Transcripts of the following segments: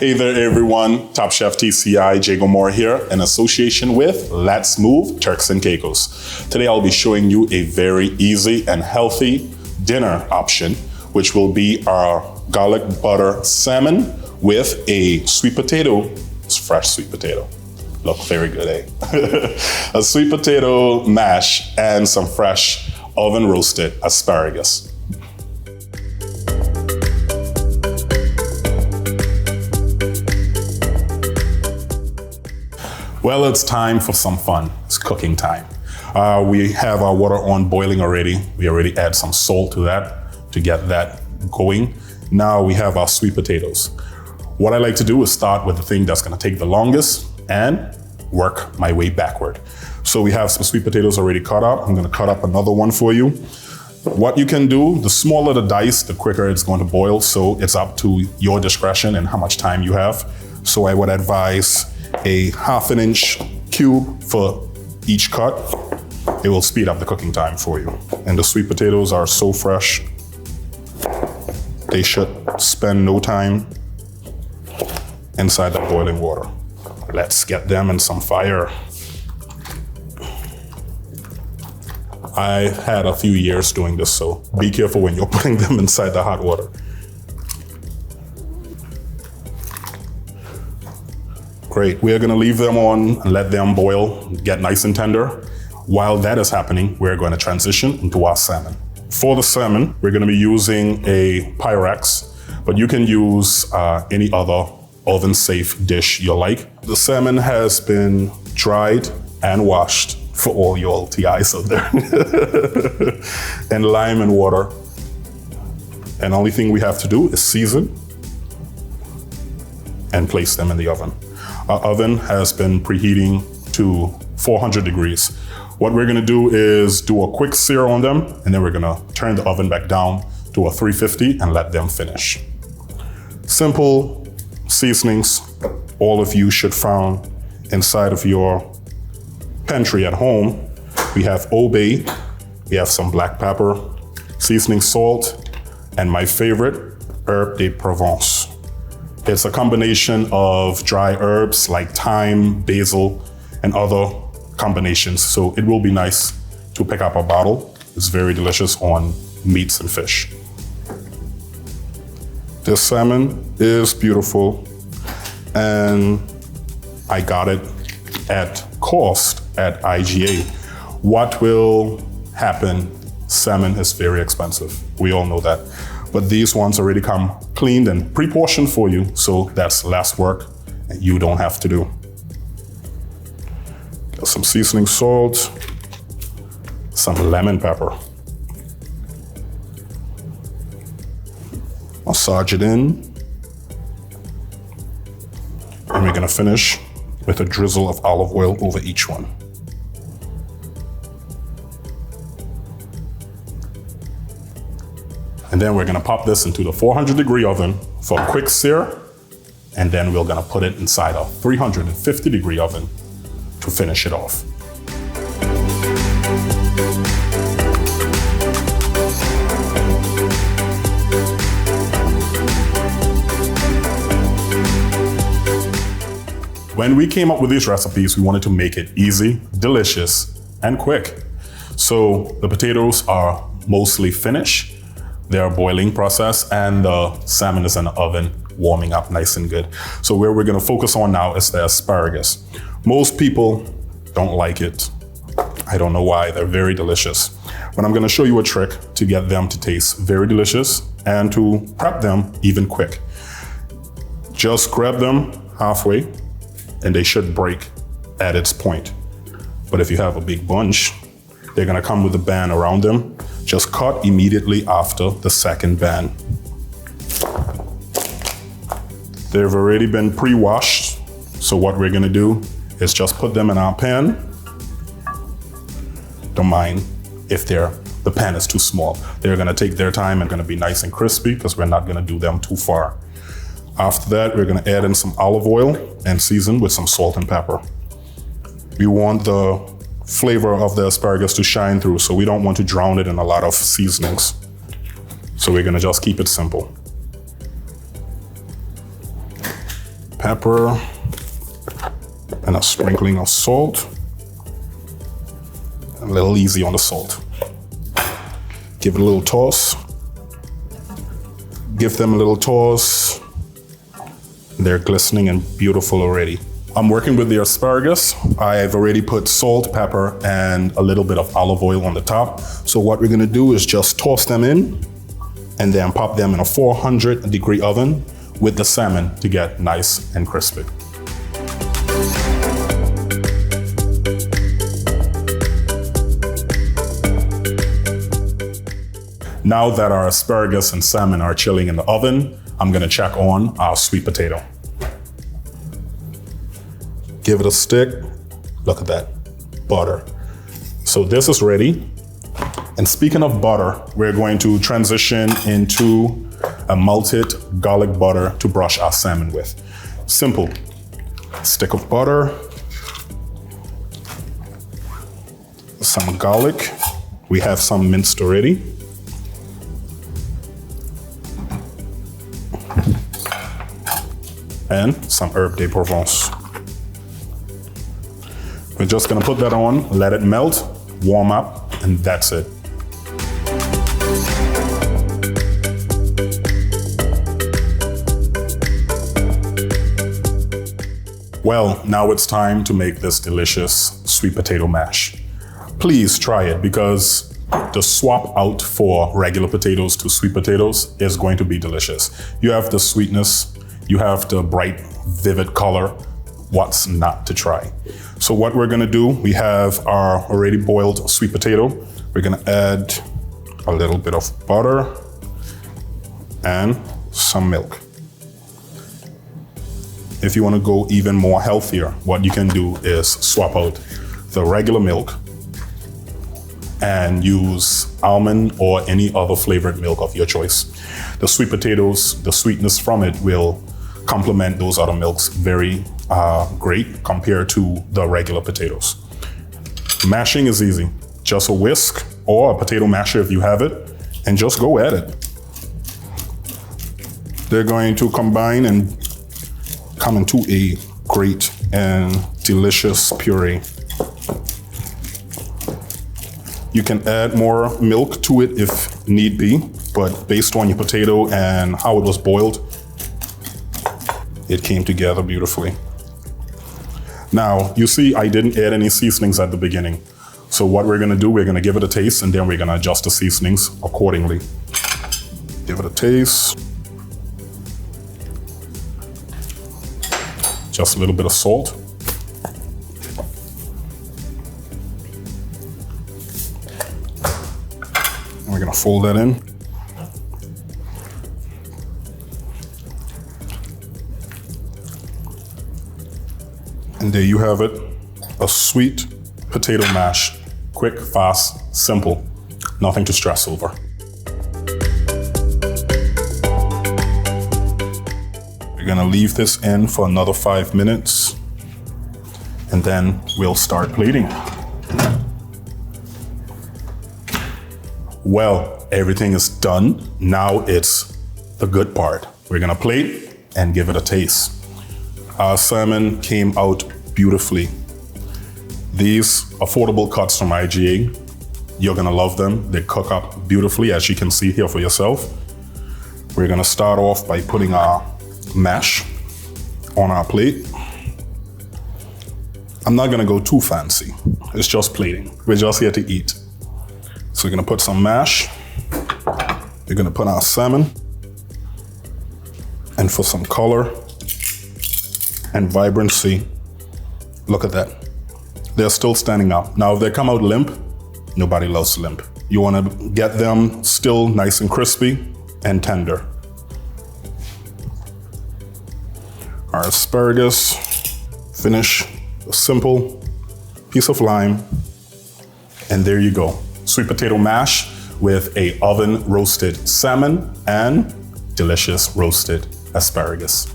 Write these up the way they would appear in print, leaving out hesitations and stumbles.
Hey there everyone, Top Chef TCI Jago Moore here in association with Let's Move Turks and Caicos. Today I'll be showing you a very easy and healthy dinner option, which will be our garlic butter salmon with a sweet potato. It's fresh sweet potato. Look very good, eh? A sweet potato mash and some fresh oven roasted asparagus. Well, it's time for some fun. It's cooking time. We have our water on boiling already. We already add some salt to that to get that going. Now we have our sweet potatoes. What I like to do is start with the thing that's gonna take the longest and work my way backward. So we have some sweet potatoes already cut up. I'm gonna cut up another one for you. What you can do, the smaller the dice, the quicker it's going to boil. So it's up to your discretion and how much time you have. So I would advise a 1/2 inch cube for each cut. It will speed up the cooking time for you. And the sweet potatoes are so fresh. They should spend no time inside the boiling water. Let's get them in some fire. I had a few years doing this, so be careful when you're putting them inside the hot water. Great, we are gonna leave them on and let them boil, get nice and tender. While that is happening, we're gonna transition into our salmon. For the salmon, we're gonna be using a Pyrex, but you can use any other oven-safe dish you like. The salmon has been dried and washed for all your TIs out there. And lime and water. And the only thing we have to do is season and place them in the oven. Our oven has been preheating to 400 degrees. What we're gonna do is do a quick sear on them, and then we're gonna turn the oven back down to a 350 and let them finish. Simple seasonings all of you should find inside of your pantry at home. We have Old Bay, we have some black pepper, seasoning salt, and my favorite, herbe de Provence. It's a combination of dry herbs like thyme, basil, and other combinations. So it will be nice to pick up a bottle. It's very delicious on meats and fish. This salmon is beautiful, and I got it at cost at IGA. What will happen? Salmon is very expensive. We all know that. But these ones already come cleaned and pre-portioned for you, so that's less work and you don't have to do. Got some seasoning salt, some lemon pepper. Massage it in. And we're gonna finish with a drizzle of olive oil over each one. And then we're gonna pop this into the 400-degree oven for a quick sear, and then we're gonna put it inside a 350-degree oven to finish it off. When we came up with these recipes, we wanted to make it easy, delicious, and quick. So the potatoes are mostly finished. They're boiling process, and the salmon is in the oven warming up nice and good. So where we're gonna focus on now is the asparagus. Most people don't like it. I don't know why, they're very delicious. But I'm gonna show you a trick to get them to taste very delicious and to prep them even quick. Just grab them halfway and they should break at its point. But if you have a big bunch, they're gonna come with a band around them. Just cut immediately after the second band. They've already been pre-washed, so what we're gonna do is just put them in our pan. Don't mind if the pan is too small. They're gonna take their time and gonna be nice and crispy because we're not gonna do them too far. After that, we're gonna add in some olive oil and season with some salt and pepper. We want the flavor of the asparagus to shine through, so we don't want to drown it in a lot of seasonings. So we're gonna just keep it simple. pepper, and a sprinkling of salt. A little easy on the salt. Give it a little toss. Give them a little toss. They're glistening and beautiful already. I'm working with the asparagus. I've already put salt, pepper, and a little bit of olive oil on the top. So what we're gonna do is just toss them in and then pop them in a 400-degree oven with the salmon to get nice and crispy. Now that our asparagus and salmon are chilling in the oven, I'm gonna check on our sweet potato. Give it a stick. Look at that, butter. So this is ready. And speaking of butter, we're going to transition into a melted garlic butter to brush our salmon with. Simple. Stick of butter, some garlic. We have some minced already. And some herb de Provence. We're just gonna put that on, let it melt, warm up, and that's it. Well, now it's time to make this delicious sweet potato mash. Please try it because the swap out for regular potatoes to sweet potatoes is going to be delicious. You have the sweetness, you have the bright, vivid color. What's not to try? So what we're gonna do, we have our already boiled sweet potato. We're gonna add a little bit of butter and some milk. If you wanna go even more healthier, what you can do is swap out the regular milk and use almond or any other flavored milk of your choice. The sweet potatoes, the sweetness from it will complement those other milks very great compared to the regular potatoes. Mashing is easy. Just a whisk or a potato masher if you have it, and just go at it. They're going to combine and come into a great and delicious puree. You can add more milk to it if need be, but based on your potato and how it was boiled, it came together beautifully. Now, you see I didn't add any seasonings at the beginning. So what we're gonna do, we're gonna give it a taste and then we're gonna adjust the seasonings accordingly. Give it a taste. Just a little bit of salt. And we're gonna fold that in. And there you have it, a sweet potato mash. Quick, fast, simple, nothing to stress over. We're gonna leave this in for another 5 minutes, and then we'll start plating. Well, everything is done. Now it's the good part. We're gonna plate and give it a taste. Our salmon came out beautifully. These affordable cuts from IGA, you're gonna love them. They cook up beautifully, as you can see here for yourself. We're gonna start off by putting our mash on our plate. I'm not gonna go too fancy. It's just plating. We're just here to eat. So we're gonna put some mash. We're gonna put our salmon. And for some color and vibrancy, look at that. They're still standing up. Now, if they come out limp, nobody loves limp. You wanna get them still nice and crispy and tender. Our asparagus, finish a simple piece of lime, and there you go. Sweet potato mash with a oven roasted salmon and delicious roasted asparagus.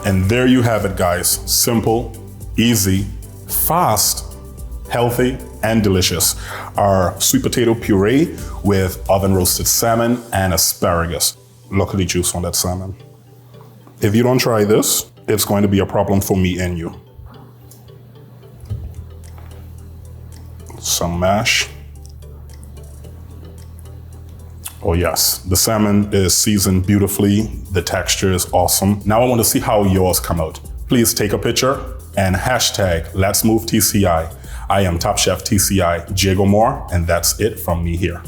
And there you have it, guys. Simple, easy, fast, healthy, and delicious. Our sweet potato puree with oven roasted salmon and asparagus. Look at the juice on that salmon. If you don't try this, it's going to be a problem for me and you. Some mash. Oh yes, the salmon is seasoned beautifully. The texture is awesome. Now I want to see how yours come out. Please take a picture and hashtag Let's Move TCI. I am Top Chef TCI Jago Moore, and that's it from me here.